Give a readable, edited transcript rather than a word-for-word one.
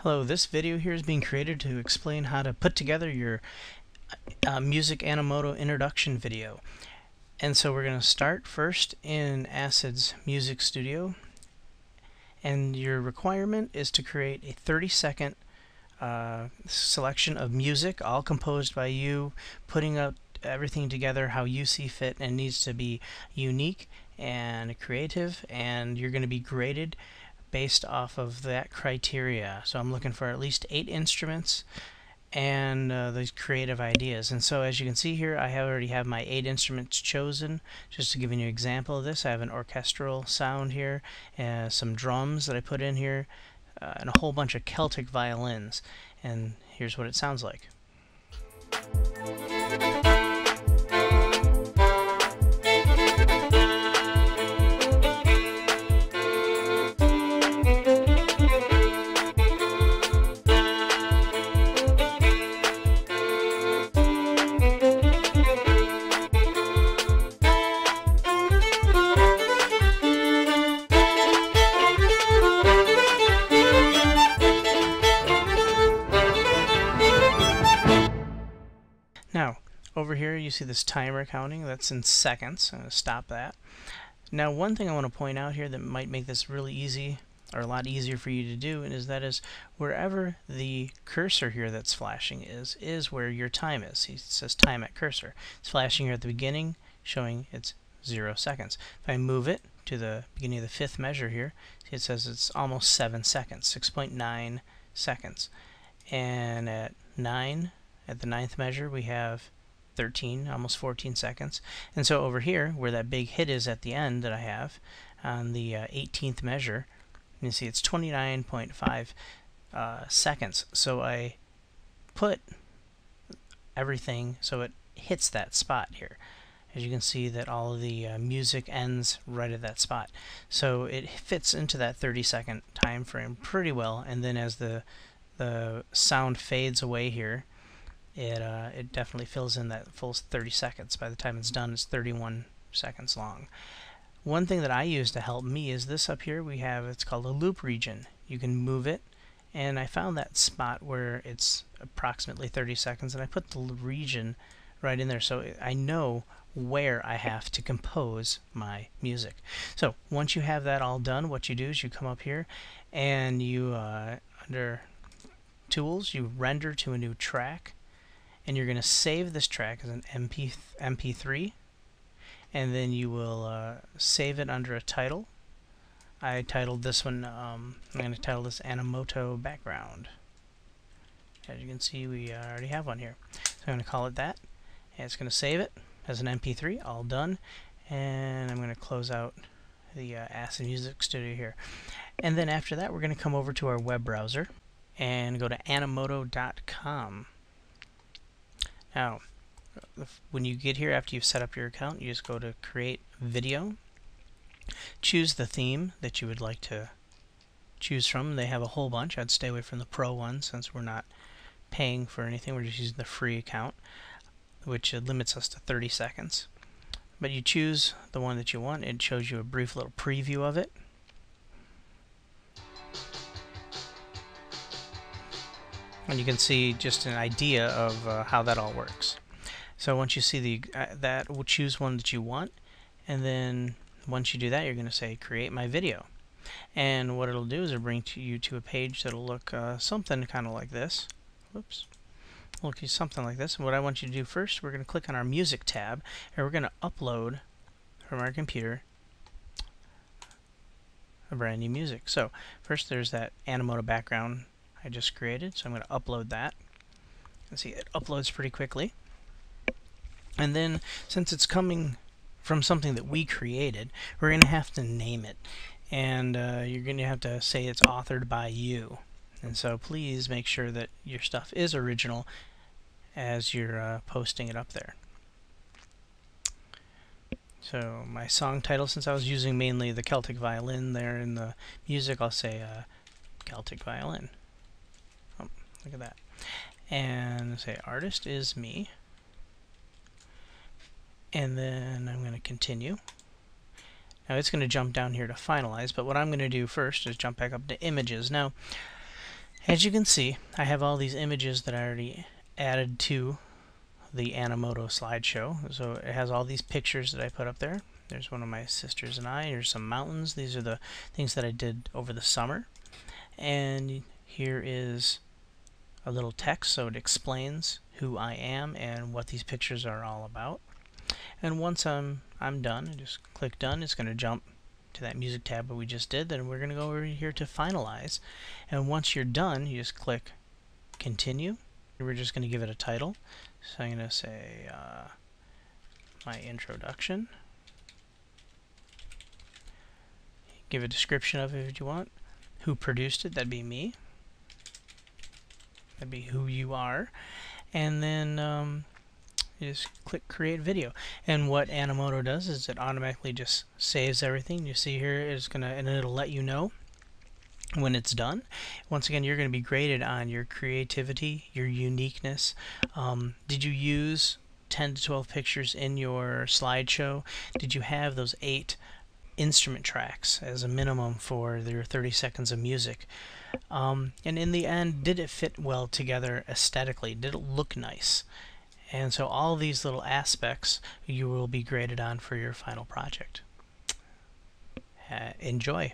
Hello, this video here is being created to explain how to put together your music Animoto introduction video. And so we're going to start first in Acid's Music Studio, and your requirement is to create a 30-second selection of music, all composed by you, putting up everything together how you see fit, and needs to be unique and creative, and you're going to be graded based off of that criteria. So I'm looking for at least 8 instruments and those creative ideas. And so as you can see here, I already have my 8 instruments chosen. Just to give you an example of this, I have an orchestral sound here, some drums that I put in here, and a whole bunch of Celtic violins. And here's what it sounds like. Now, over here you see this timer counting. That's in seconds. I'm going to stop that. Now, one thing I want to point out here that might make this really easy, or a lot easier for you to do, is wherever the cursor here that's flashing is where your time is. It says time at cursor. It's flashing here at the beginning, showing it's 0 seconds. If I move it to the beginning of the 5th measure here, it says it's almost 7 seconds, 6.9 seconds. And at the 9th measure, we have 13, almost 14 seconds. And so over here, where that big hit is at the end that I have, on the 18th measure, you see it's 29.5 seconds. So I put everything so it hits that spot here. As you can see that all of the music ends right at that spot. So it fits into that 30-second time frame pretty well, and then as the sound fades away here, it definitely fills in that full 30 seconds. By the time it's done, it's 31 seconds long. One thing that I use to help me is this up here. It's called a loop region. You can move it, and I found that spot where it's approximately 30 seconds, and I put the region right in there so I know where I have to compose my music. So once you have that all done, what you do is you come up here and you under Tools, you render to a new track, and you're going to save this track as an MP3, and then you will save it under a title. I titled this one, I'm going to title this Animoto Background. As you can see, we already have one here. So I'm going to call it that, and it's going to save it as an MP3, all done, and I'm going to close out the Acid Music Studio here. And then after that, we're going to come over to our web browser and go to animoto.com. Now, when you get here after you've set up your account, you just go to Create Video. Choose the theme that you would like to choose from. They have a whole bunch. I'd stay away from the Pro one since we're not paying for anything. We're just using the free account, which limits us to 30 seconds. But you choose the one that you want. It shows you a brief little preview of it. And you can see just an idea of how that all works. So once you see that, we'll choose one that you want, and then once you do that, you're going to say create my video. And what it'll do is it'll bring you to a page that'll look something kind of like this. Whoops. Look something like this. And what I want you to do first, we're going to click on our music tab, and we're going to upload from our computer a brand new music. So first there's that Animoto background I just created, so I'm going to upload that. You can see it uploads pretty quickly. And then, since it's coming from something that we created, we're going to have to name it. And you're going to have to say it's authored by you. And so please make sure that your stuff is original as you're posting it up there. So my song title, since I was using mainly the Celtic violin there in the music, I'll say Celtic violin. Oh, look at that. And say artist is me. And then I'm going to continue. Now it's going to jump down here to finalize, but what I'm going to do first is jump back up to images. Now, As you can see, I have all these images that I already added to the Animoto slideshow. So it has all these pictures that I put up there. There's one of my sisters and I. Here's some mountains. These are the things that I did over the summer. And here is a little text, so it explains who I am and what these pictures are all about. And once I'm done, I just click done. It's going to jump to that music tab that we just did. Then we're going to go over here to Finalize. And once you're done, you just click Continue. We're just going to give it a title. So I'm going to say my introduction. Give a description of it if you want. Who produced it? That'd be me. That'd be who you are. And then you just click Create Video. And what Animoto does is it automatically just saves everything. You see here is gonna, and it'll let you know when it's done. Once again, you're going to be graded on your creativity, your uniqueness. Did you use 10 to 12 pictures in your slideshow? Did you have those 8 instrument tracks as a minimum for your 30 seconds of music? And in the end, did it fit well together aesthetically? Did it look nice? And so all these little aspects you will be graded on for your final project. Enjoy!